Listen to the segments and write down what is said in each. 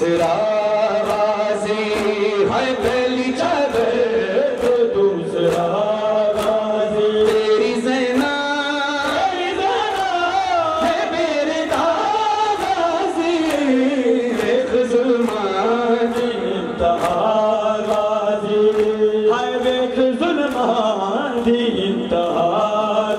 دوسرا غازی ہے، پہلی چادر تو دوسرا غازی، تیری زینب ہے میرے غازی، دیکھ ظلمان دی انتہا غازی، ہے دیکھ ظلمان دی انتہا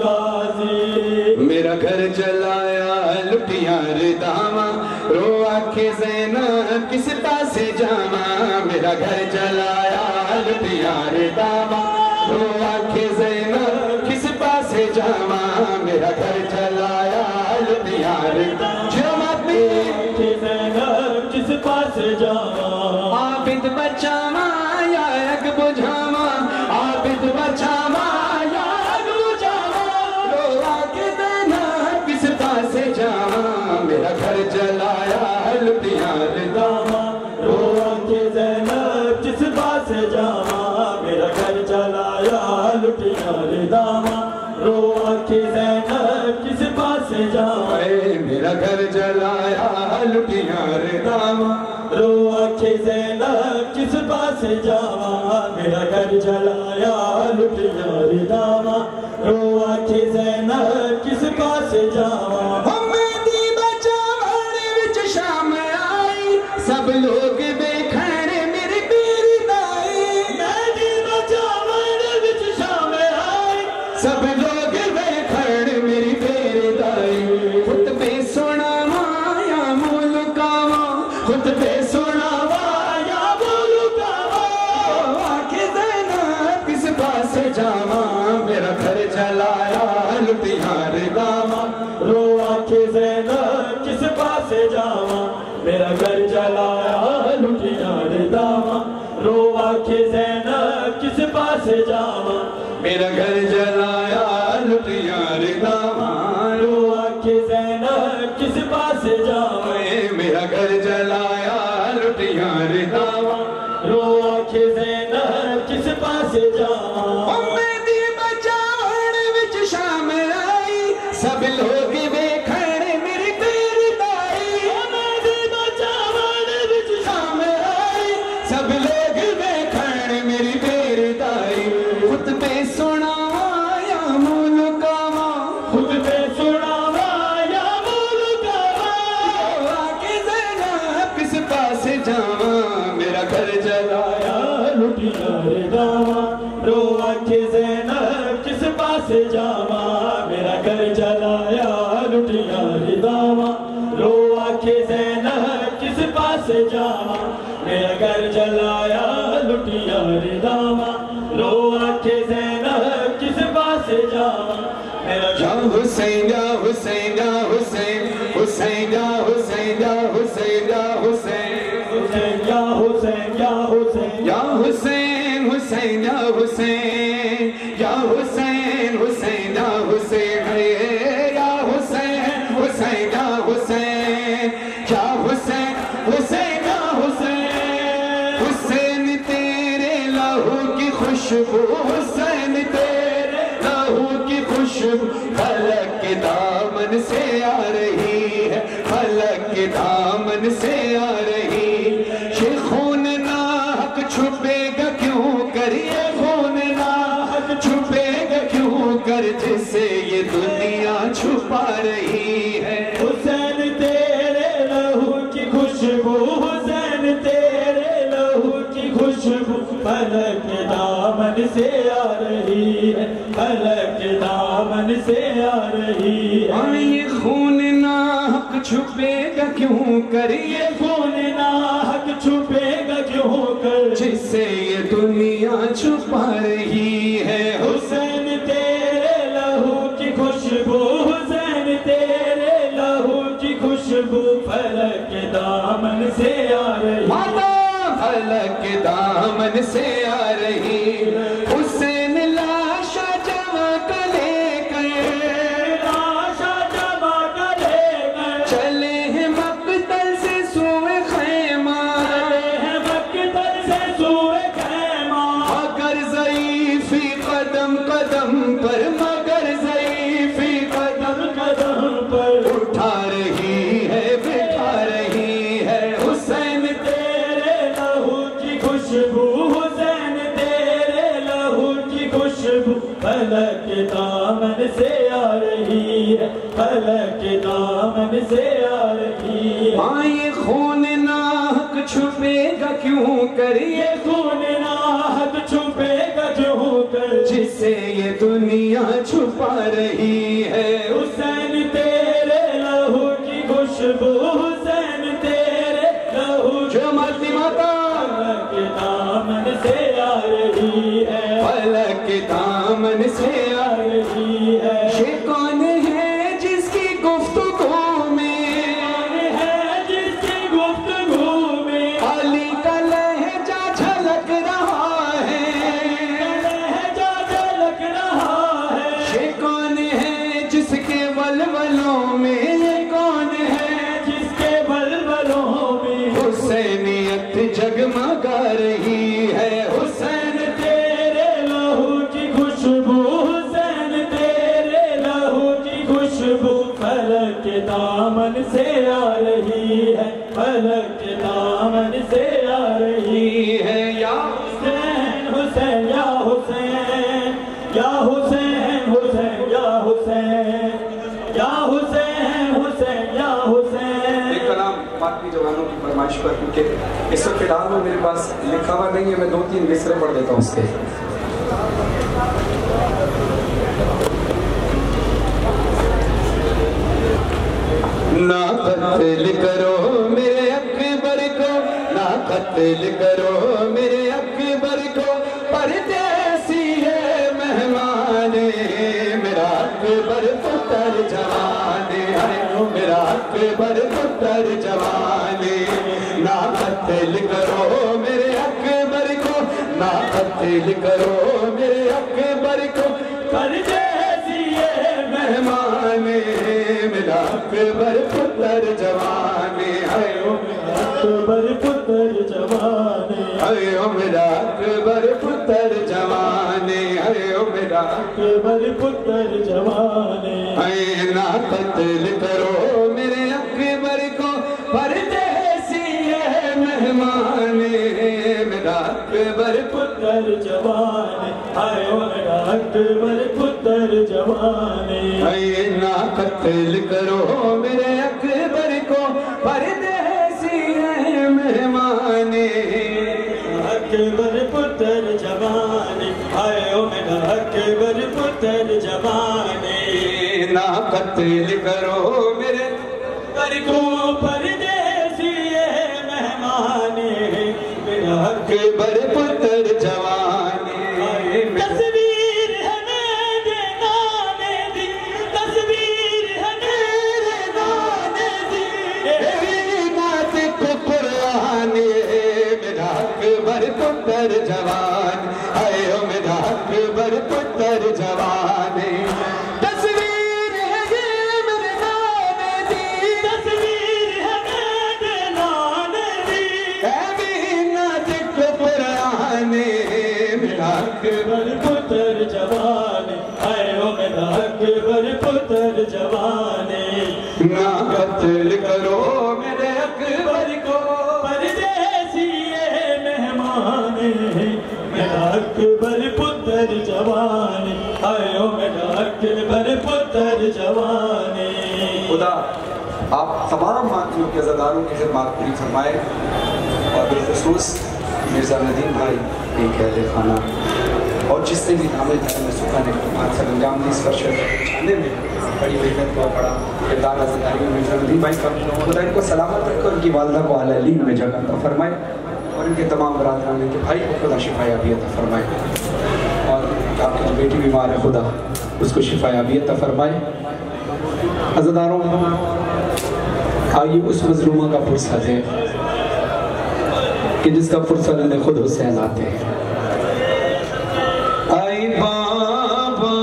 غازی، میرا گھر جلایا لٹیاں رداواں، رو آنکھیں زینب کس پاسے جاواں، میرا گھر جلایا لٹیاں رداواں، رو آنکھیں زینب کس پاسے جاواں، میرا گھر جلایا لٹیاں رداواں، جماعت میں آنکھیں زینب کس پاسے جاواں، عابد بچاواں یا اگ بجھاواں، عابد بچاواں یا اگ بجھاواں، رو آنکھیں زینب کس پاسے جاواں، میرا گھر جلایا لٹیاں رداواں، رو آنکھیں زینب کس پاسے جاواں، میرا گھر جلایا لٹیاں رداواں، رو آنکھیں زینب کس پاسے جاواں، میرا گھر جلایا لٹیاں رداواں، رو آنکھیں زینب کس پاسے جاواں، میرا گھر جلایا لٹیاں رداواں، رو آنکھیں زینب کس پاسے جاواں، مہندی بچاون وچ شام آئی، سب لوگ ویکھن میری پیری دائی، مہندی بچاون وچ شام آئی، سب لوگ ویکھن میری پیری دائی، خطبے سناواں یا ملکاواں، خطبے سناواں یا ملکاواں، آنکھیں زینب کس پاسے جاواں، میرا گھر جلایا لٹیاں رداواں، رو آنکھیں زینب کس پاسے جاواں، میرا گھر جلایا لٹیاں رداواں، رو آنکھیں زینب کس پاسے جاواں، میرا گھر جلایا لٹیاں رداواں، رو آنکھیں زینب کس پاسے جاواں، میرا گھر جلایا لٹیاں رداواں، رو آنکھیں زینب کس پاسے جاواں، مہندی بچاون وچ شام آئی، سب لوگ ویکھن میری پیری دائی، مہندی بچاون وچ شام آئی، سب لوگ ویکھن میری پیری دائی، خطبے سناواں یا ملکاواں، خطبے سناواں یا ملکاواں، آنکھیں زینب کس پاسے جاواں، میرا گھر جلایا لٹیاں رداواں، رو آنکھیں زینب کس پاسے جاواں، میرا گھر جلایا لٹیاں رداواں، رو آنکھیں زینب کس پاسے جاواں، میرا گھر جلایا لٹیاں رداواں، رو آنکھیں زینب کس پاسے جاواں، میرا یا حسین یا حسین یا حسین، حسین یا حسین یا حسین یا حسین، حسین یا حسین یا حسین یا حسین، حسین یا حسین یا حسین، حسین یا حسین یا حسین، حسین یا حسین یا حسین، حسین یا حسین، حسین تیرے لہو کی خوشبو، حسین تیرے لہو کی خوشبو فلک کے دامن سے آ رہی ہے، فلک کے دامن سے آ رہی، یہ خون ناحق چھپے گا کیوں کر، یہ خون ناحق چھپے گا کیوں کر، جس سے یہ دنیا چھپا رہی ہے، حسین تیرے لہو کی خوشبو، حسین تیرے لہو کی خوشبو فلک کے دامن سے آ رہی ہے، فلک کے دامن سے آ رہی ہے، یہ خون ناحق چھپے گا کیوں کر، یہ خون ناحق چھپے گا کیوں کر، جس سے یہ دنیا چھپا رہی ہے، حسین تیرے لہو کی خوشبو، حسین تیرے لہو کی خوشبو فلک کے دامن سے آ رہی، فلک کے دامن سے آ رہی، حسین لاشا جمع کر لے کر، لاشا جمع کر لے کر، چلے ہیں مقتل سے سوئے خیمہ، چلے ہیں مقتل سے سوئے خیمہ، مگر ضعیفی قدم قدم پر، مگر ضعیفی قدم قدم پر، اٹھا رہی ہے بٹھا رہی ہے، حسین فلک کے دامن سے آ رہی ہے، فلک کے دامن سے آ رہی ہے۔ یہ خون ناحق چھپے گا کیوں کر، یہ خون ناحق چھپے گا کیوں کر، جسے یہ دنیا چھپا رہی ہے۔ حسین تیرے لہو کی خوشبو، حسین تیرے لہو جو مرتی ماتا فلک کے دامن سے آ رہی ہے، فلک کے دامن سے آ رہی ہے۔ یہ کون ہے جس کی گفتگو میں، ہے جس کی گفتگو میں علی کا لہجہ جھلک رہا ہے۔ لہجہ جھلک رہا ہے، یہ کون ہے جس کے ولولوں میں، یہ کون ہے جس کے بلبلوں میں حسینیت جگمگا رہی ہے۔ حسین تیرے لہو کی خوشبو، حسین تیرے لہو کی خوشبو فلک کے دامن سے آ رہی ہے، فلک کے دامن سے آ رہی ہے۔ یا حسین حسین یا حسین، یا حسین حسین یا حسین، یا حسین حسین یا حسین۔ ایک کلام باقی جوانوں کی فرمائش پر، کیونکہ اس وقت فی الحال میں میرے پاس لکھا ہوا نہیں ہے، میں 2-3 مصرے پڑھ دیتا ہوں اس کے۔ نہ قتل کرو میرے اکبر کو، نہ قتل کرو میرے اکبر کو، پردیسی ہے مہمان میرا اکبر پتر جوان ہے، میرا اکبر پتر جوان۔ نہ قتل کرو میرے اکبر کو، نہ قتل کرو میرے اکبر کو، پردیسی ہے مہمان میرا اکبر پتر جوان ہے، اکبر پتر جوان اے او میرا اکبر پتر جوان ہے، او میرا اکبر پتر جوان اے نہ قتل کرو میرے اکبر کو، پردیسی ہے مہمان میرا اکبر پتر جوان ہائے او میرا اکبر پتر جوان اے نہ قتل کرو میرے اکبر کو، پردیسی ہے مہمان اکبر پتر جوان ہائے او میرا اکبر پتر جوان نہ قتل کرو میرے اکبر کو، پردیسی ہے مہمان میرا اکبر پتر جوان تصویر ہے میرے نانے دی، تصویر ہے میرے نانے دی، ناطق قرآن میرا اکبر پتر جوان، اے او میرا اکبر پتر جوان، تصویر ہے یہ میرے نانے دی، تصویر ہے میرے نانے دی، اے ناطق قرآن میرا اکبر پتر جوان اے او میرا اکبر پتر جوان نہ قتل کرو میرے اکبر کو، پردیسی ہے مہمان میرا اکبر پتر جوان اے او میرا اکبر پتر جوان خدا آپ تمام ماتمیوں کے عزاداروں کی خدمات پوری فرمائے، اور بالخصوص مرزا ندیم بھائی ایک اہل خانہ اور جس نے بھی نامے میں سکھانے خدمات سر انجام دی، اس فرشت چھانے میں بڑی محنت کو بڑا کردار عزاداری میں مرزا ندیم بھائی کا خدا ان کو سلامت رکھ کر ان کی والدہ کو اعلیٰ علیم میں جگہ عطا فرمائے، اور ان کے تمام برادران کے بھائی کو خدا شفا یابی عطا فرمائے، اور آپ کی بیٹی بیمار ہے خدا اس کو شفا یابی عطا فرمائے۔ عزاداروں آئیے اس مظلومہ کا فرصت ہے کہ جس کا فرصت انہیں خود حسین آتے ہیں۔ آئی بابا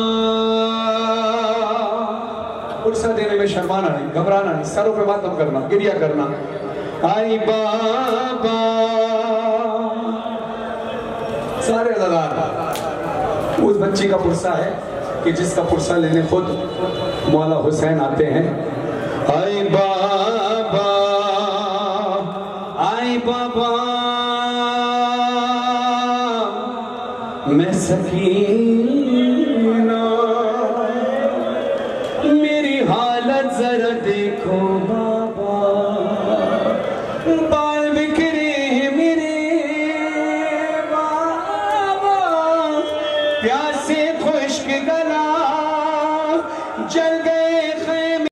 فرصت دینے میں شرمانا نہیں، گھبرانا نہیں، سروں پہ ماتم کرنا، گریہ کرنا۔ آئی بابا سارے عزادار اس بچی کا فرصہ ہے کہ جس کا فرصہ لینے خود مولا حسین آتے ہیں۔ آئی بابا آئی بابا میں سکین دیکھو بابا